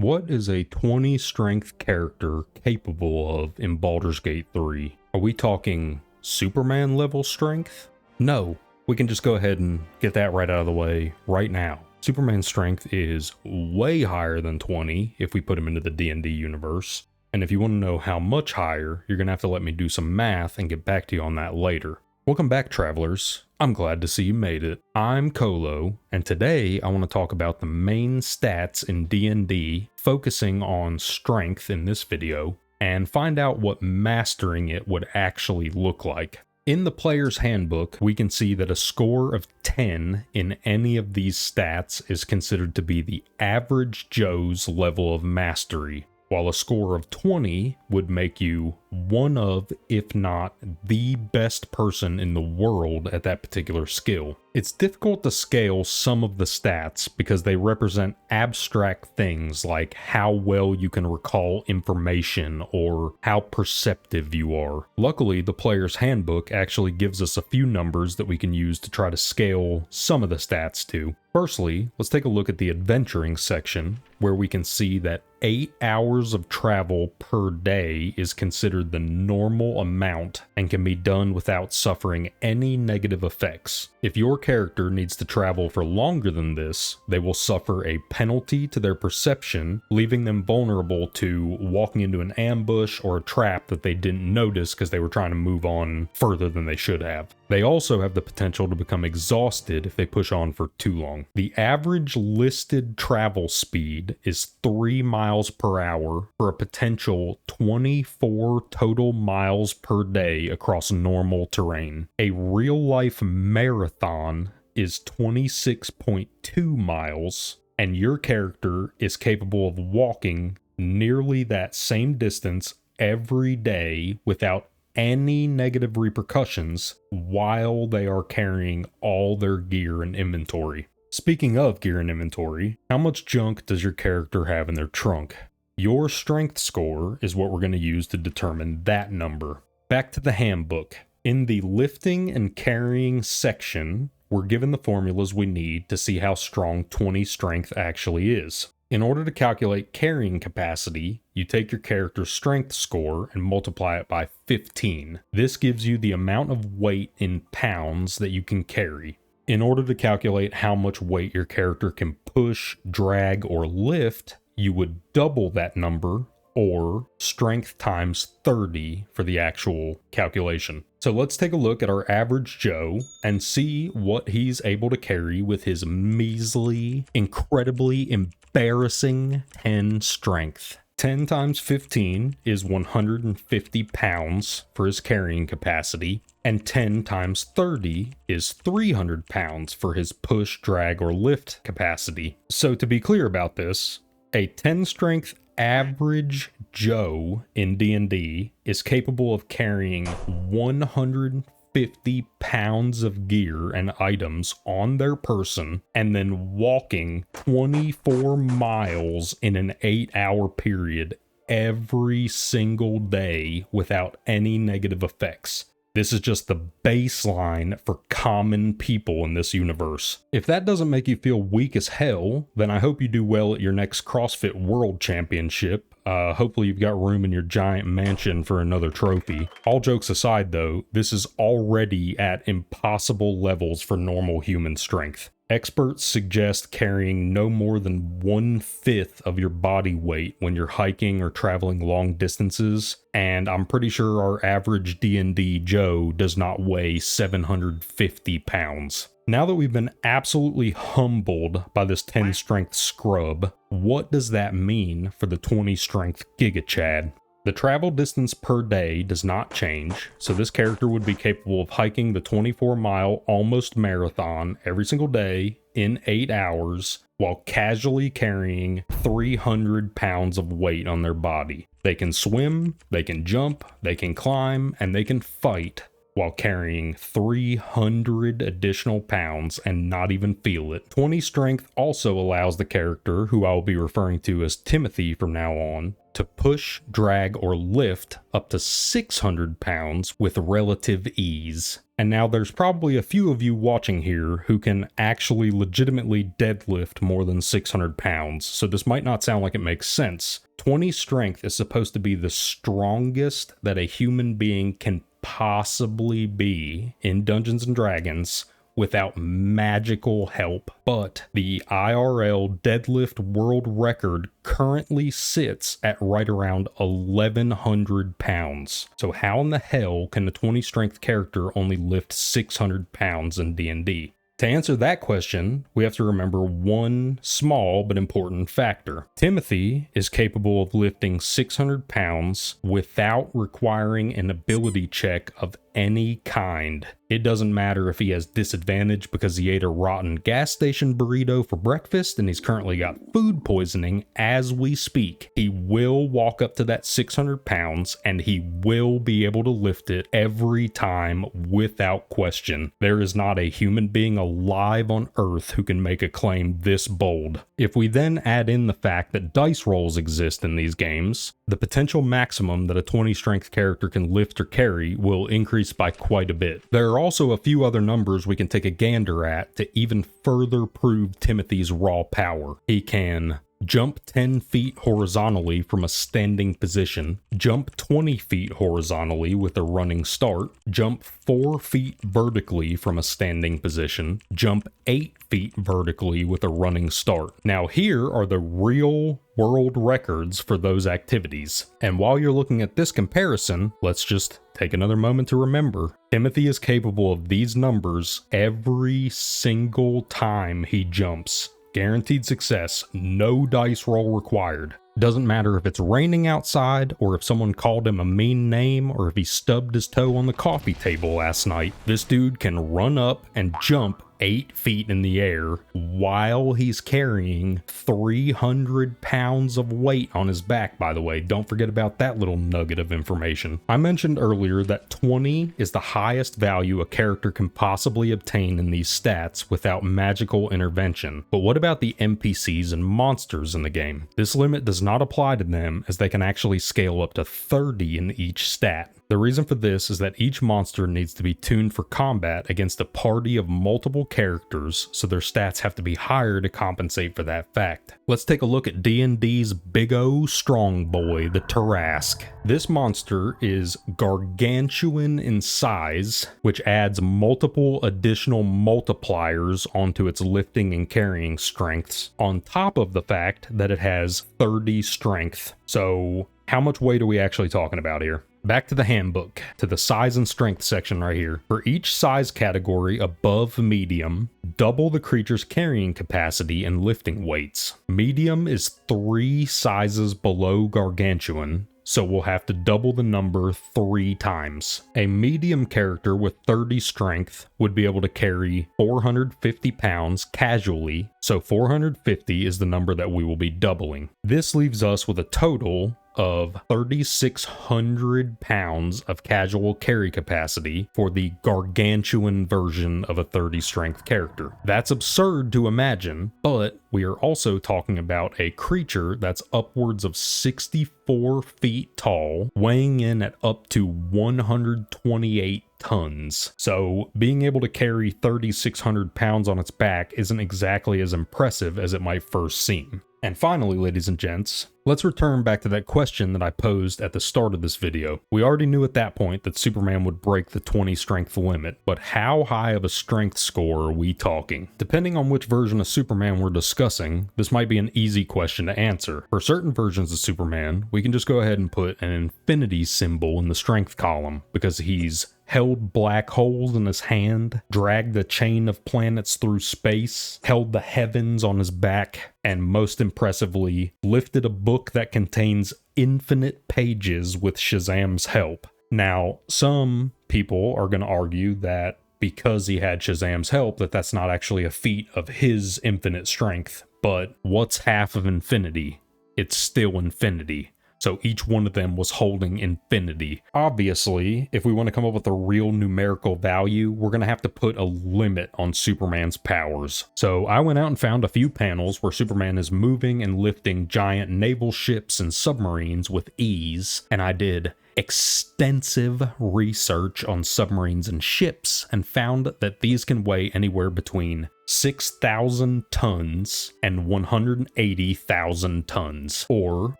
What is a 20 strength character capable of in Baldur's Gate 3? Are we talking Superman level strength? No, we can just go ahead and get that right out of the way right now. Superman's strength is way higher than 20 if we put him into the D&D universe. And if you want to know how much higher, you're going to have to let me do some math and get back to you on that later. Welcome back, travelers. I'm glad to see you made it. I'm Colo, and today I want to talk about the main stats in D&D, focusing on strength in this video, and find out what mastering it would actually look like. In the player's handbook, we can see that a score of 10 in any of these stats is considered to be the average Joe's level of mastery, while a score of 20 would make you one of, if not the best person in the world at that particular skill. It's difficult to scale some of the stats because they represent abstract things like how well you can recall information or how perceptive you are. Luckily, the player's handbook actually gives us a few numbers that we can use to try to scale some of the stats to. Firstly, let's take a look at the adventuring section, where we can see that 8 hours of travel per day is considered the normal amount and can be done without suffering any negative effects. If your character needs to travel for longer than this, they will suffer a penalty to their perception, leaving them vulnerable to walking into an ambush or a trap that they didn't notice because they were trying to move on further than they should have. They also have the potential to become exhausted if they push on for too long. The average listed travel speed is 3 miles per hour for a potential 24 total miles per day across normal terrain. A real-life marathon is 26.2 miles, and your character is capable of walking nearly that same distance every day without any negative repercussions while they are carrying all their gear and inventory. Speaking of gear and inventory, how much junk does your character have in their trunk? Your strength score is what we're going to use to determine that number. Back to the handbook. In the lifting and carrying section, we're given the formulas we need to see how strong 20 strength actually is. In order to calculate carrying capacity, you take your character's strength score and multiply it by 15. This gives you the amount of weight in pounds that you can carry. In order to calculate how much weight your character can push, drag, or lift, you would double that number, or strength times 30 for the actual calculation. So let's take a look at our average Joe and see what he's able to carry with his measly, incredibly embarrassing 10 strength. 10 times 15 is 150 pounds for his carrying capacity, and 10 times 30 is 300 pounds for his push, drag, or lift capacity. So to be clear about this, a 10 strength average Joe in D&D is capable of carrying 150 pounds of gear and items on their person and then walking 24 miles in an 8-hour period every single day without any negative effects. This is just the baseline for common people in this universe. If that doesn't make you feel weak as hell, then I hope you do well at your next CrossFit World Championship. Hopefully you've got room in your giant mansion for another trophy. All jokes aside though, this is already at impossible levels for normal human strength. Experts suggest carrying no more than 1/5 of your body weight when you're hiking or traveling long distances, and I'm pretty sure our average D&D Joe does not weigh 750 pounds. Now that we've been absolutely humbled by this 10 strength scrub, what does that mean for the 20 strength Giga Chad? The travel distance per day does not change, so this character would be capable of hiking the 24-mile almost marathon every single day in 8 hours while casually carrying 300 pounds of weight on their body. They can swim, they can jump, they can climb, and they can fight, while carrying 300 additional pounds and not even feel it. 20 strength also allows the character, who I will be referring to as Timothy from now on, to push, drag, or lift up to 600 pounds with relative ease. And now there's probably a few of you watching here who can actually legitimately deadlift more than 600 pounds, so this might not sound like it makes sense. 20 strength is supposed to be the strongest that a human being can possibly be in Dungeons & Dragons without magical help. But the IRL deadlift world record currently sits at right around 1,100 pounds. So how in the hell can a 20 strength character only lift 600 pounds in D&D? To answer that question, we have to remember one small but important factor. Timothy is capable of lifting 600 pounds without requiring an ability check of any kind. It doesn't matter if he has disadvantage because he ate a rotten gas station burrito for breakfast and he's currently got food poisoning as we speak. He will walk up to that 600 pounds and he will be able to lift it every time without question. There is not a human being alive on Earth who can make a claim this bold. If we then add in the fact that dice rolls exist in these games, the potential maximum that a 20 strength character can lift or carry will increase by quite a bit. There are also a few other numbers we can take a gander at to even further prove Timothy's raw power. He can jump 10 feet horizontally from a standing position, jump 20 feet horizontally with a running start, jump 4 feet vertically from a standing position, jump 8 feet vertically with a running start. Now here are the real world records for those activities. And while you're looking at this comparison, let's just take another moment to remember, Timothy is capable of these numbers every single time he jumps. Guaranteed success, no dice roll required. Doesn't matter if it's raining outside, or if someone called him a mean name, or if he stubbed his toe on the coffee table last night. This dude can run up and jump 8 feet in the air while he's carrying 300 pounds of weight on his back, by the way. Don't forget about that little nugget of information. I mentioned earlier that 20 is the highest value a character can possibly obtain in these stats without magical intervention. But what about the NPCs and monsters in the game? This limit does not apply to them, as they can actually scale up to 30 in each stat. The reason for this is that each monster needs to be tuned for combat against a party of multiple characters, so their stats have to be higher to compensate for that fact. Let's take a look at D&D's big O strong boy, the Teras. This monster is gargantuan in size, which adds multiple additional multipliers onto its lifting and carrying strengths, on top of the fact that it has 30 strength. So how much weight are we actually talking about here? Back to the handbook, to the size and strength section right here. For each size category above medium, double the creature's carrying capacity and lifting weights. Medium is 3 sizes below gargantuan, so we'll have to double the number 3 times. A medium character with 30 strength would be able to carry 450 pounds casually, so 450 is the number that we will be doubling. This leaves us with a total of 3,600 pounds of casual carry capacity for the gargantuan version of a 30 strength character. That's absurd to imagine, but we are also talking about a creature that's upwards of 64 feet tall, weighing in at up to 128 tons. So being able to carry 3,600 pounds on its back isn't exactly as impressive as it might first seem. And finally, ladies and gents, let's return back to that question that I posed at the start of this video. We already knew at that point that Superman would break the 20 strength limit, but how high of a strength score are we talking? Depending on which version of Superman we're discussing, this might be an easy question to answer. For certain versions of Superman, we can just go ahead and put an infinity symbol in the strength column, because he's held black holes in his hand, dragged a chain of planets through space, held the heavens on his back, and most impressively, lifted a book that contains infinite pages with Shazam's help. Now, some people are going to argue that because he had Shazam's help, that's not actually a feat of his infinite strength. But what's half of infinity? It's still infinity. so each one of them was holding infinity. Obviously, if we want to come up with a real numerical value, we're going to have to put a limit on Superman's powers. So I went out and found a few panels where Superman is moving and lifting giant naval ships and submarines with ease, and I did extensive research on submarines and ships and found that these can weigh anywhere between 6,000 tons and 180,000 tons, or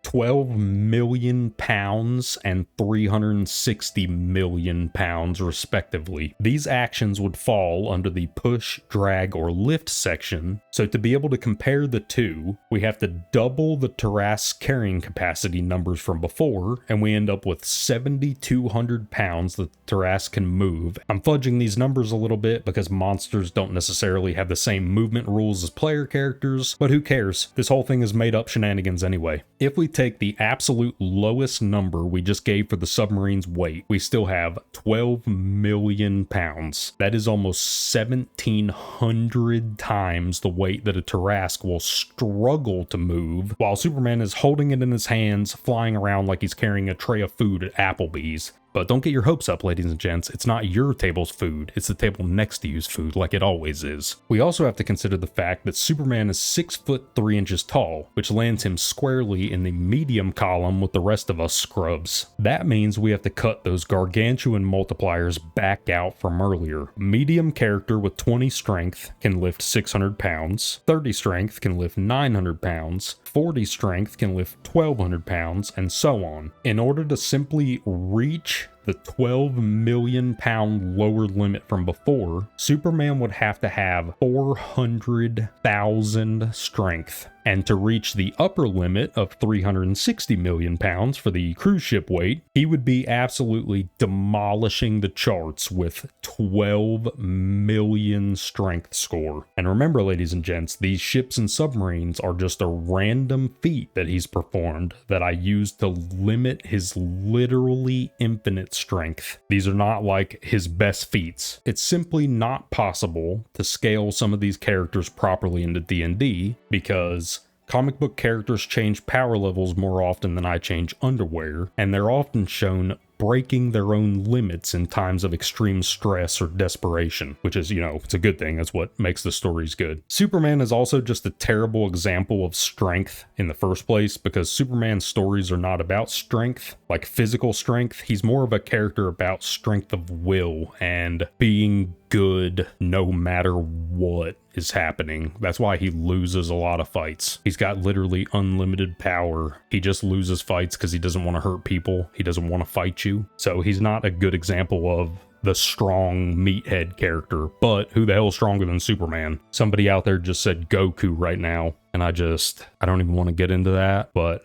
12 million pounds and 360 million pounds respectively. These actions would fall under the push, drag, or lift section, so to be able to compare the two, we have to double the Teras carrying capacity numbers from before, and we end up with 7,200 pounds that the Teras can move. I'm fudging these numbers a little bit because monsters don't necessarily have the same movement rules as player characters, but who cares? This whole thing is made up shenanigans anyway. If we take the absolute lowest number we just gave for the submarine's weight, we still have 12 million pounds. That is almost 1,700 times the weight that a Teras will struggle to move, while Superman is holding it in his hands, flying around like he's carrying a tray of food at Applebee's. But don't get your hopes up, ladies and gents. It's not your table's food. It's the table next to you's food, like it always is. We also have to consider the fact that Superman is 6 foot 3 inches tall, which lands him squarely in the medium column with the rest of us scrubs. That means we have to cut those gargantuan multipliers back out from earlier. Medium character with 20 strength can lift 600 pounds, 30 strength can lift 900 pounds, 40 strength can lift 1,200 pounds, and so on. In order to simply reach the 12 million pound lower limit from before, Superman would have to have 400,000 strength. And to reach the upper limit of 360 million pounds for the cruise ship weight, he would be absolutely demolishing the charts with 12 million strength score. And remember, ladies and gents, these ships and submarines are just a random feat that he's performed that I used to limit his literally infinite strength. These are not like his best feats. It's simply not possible to scale some of these characters properly into D&D because comic book characters change power levels more often than I change underwear, and they're often shown breaking their own limits in times of extreme stress or desperation, which is, it's a good thing. That's what makes the stories good. Superman is also just a terrible example of strength in the first place because Superman's stories are not about strength, like physical strength. He's more of a character about strength of will and being good no matter what is happening. That's why he loses a lot of fights. He's got literally unlimited power. He just loses fights because he doesn't want to hurt people. He doesn't want to fight you. So he's not a good example of the strong meathead character, but who the hell's stronger than Superman? Somebody out there just said Goku right now, and I don't even want to get into that, but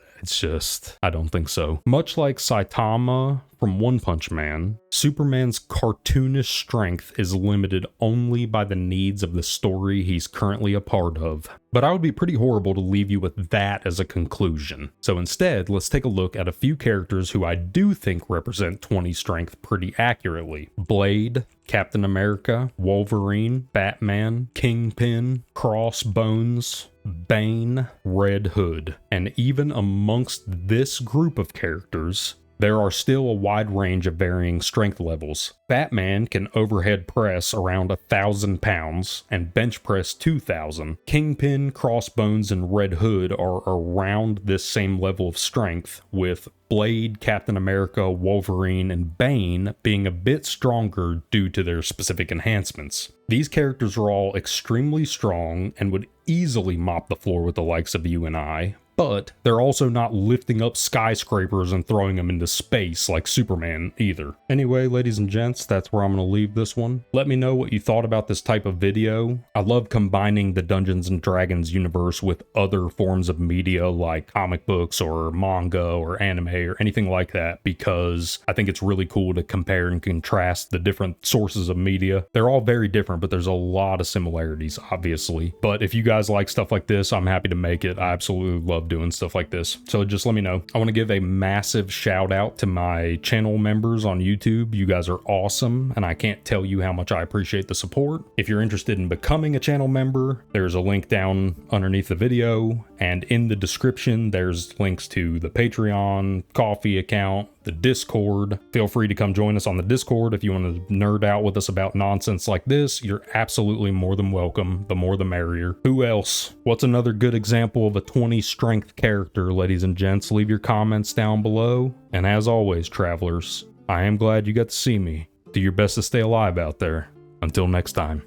I don't think so. Much like Saitama from One Punch Man, Superman's cartoonish strength is limited only by the needs of the story he's currently a part of. But I would be pretty horrible to leave you with that as a conclusion. So instead, let's take a look at a few characters who I do think represent 20 strength pretty accurately. Blade, Captain America, Wolverine, Batman, Kingpin, Crossbones, Bane, Red Hood. And even amongst this group of characters, there are still a wide range of varying strength levels. Batman can overhead press around 1,000 pounds and bench press 2,000. Kingpin, Crossbones, and Red Hood are around this same level of strength, with Blade, Captain America, Wolverine, and Bane being a bit stronger due to their specific enhancements. These characters are all extremely strong and would easily mop the floor with the likes of you and I, but they're also not lifting up skyscrapers and throwing them into space like Superman either. Anyway, ladies and gents, that's where I'm going to leave this one. Let me know what you thought about this type of video. I love combining the Dungeons and Dragons universe with other forms of media like comic books or manga or anime or anything like that because I think it's really cool to compare and contrast the different sources of media. They're all very different, but there's a lot of similarities, obviously. But if you guys like stuff like this, I'm happy to make it. I absolutely love doing stuff like this. So just let me know. I want to give a massive shout out to my channel members on YouTube. You guys are awesome, and I can't tell you how much I appreciate the support. If you're interested in becoming a channel member, there's a link down underneath the video, and in the description there's links to the Patreon, Coffee account, the Discord. Feel free to come join us on the Discord if you want to nerd out with us about nonsense like this. You're absolutely more than welcome. The more the merrier. Who else? What's another good example of a 20 strength character, ladies and gents? Leave your comments down below. And as always, travelers, I am glad you got to see me. Do your best to stay alive out there. Until next time,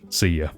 see ya.